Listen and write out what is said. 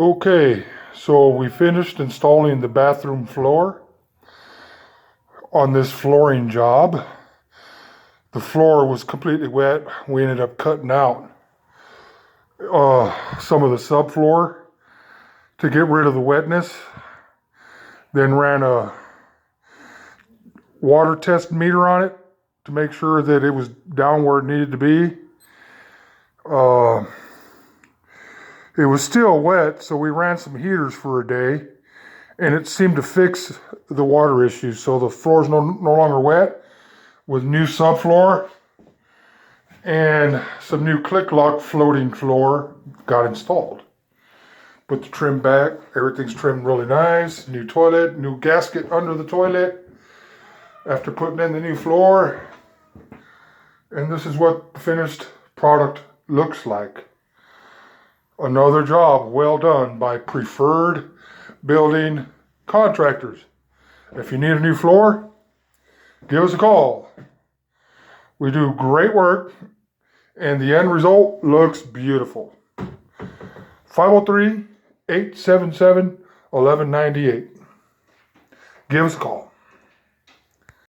Okay, so we finished installing the bathroom floor on this flooring job. The floor was completely wet. We ended up cutting out some of the subfloor to get rid of the wetness. Then ran a water test meter on it to make sure that it was down where it needed to be. It was still wet, so we ran some heaters for a day, and it seemed to fix the water issue. So the floor is no longer wet, with new subfloor and some new click lock floating floor got installed. Put the trim back, everything's trimmed really nice. New toilet, new gasket under the toilet after putting in the new floor. And this is what the finished product looks like. Another job well done by Preferred Building Contractors. If you need a new floor, give us a call. We do great work, and the end result looks beautiful. 503-877-1198. Give us a call.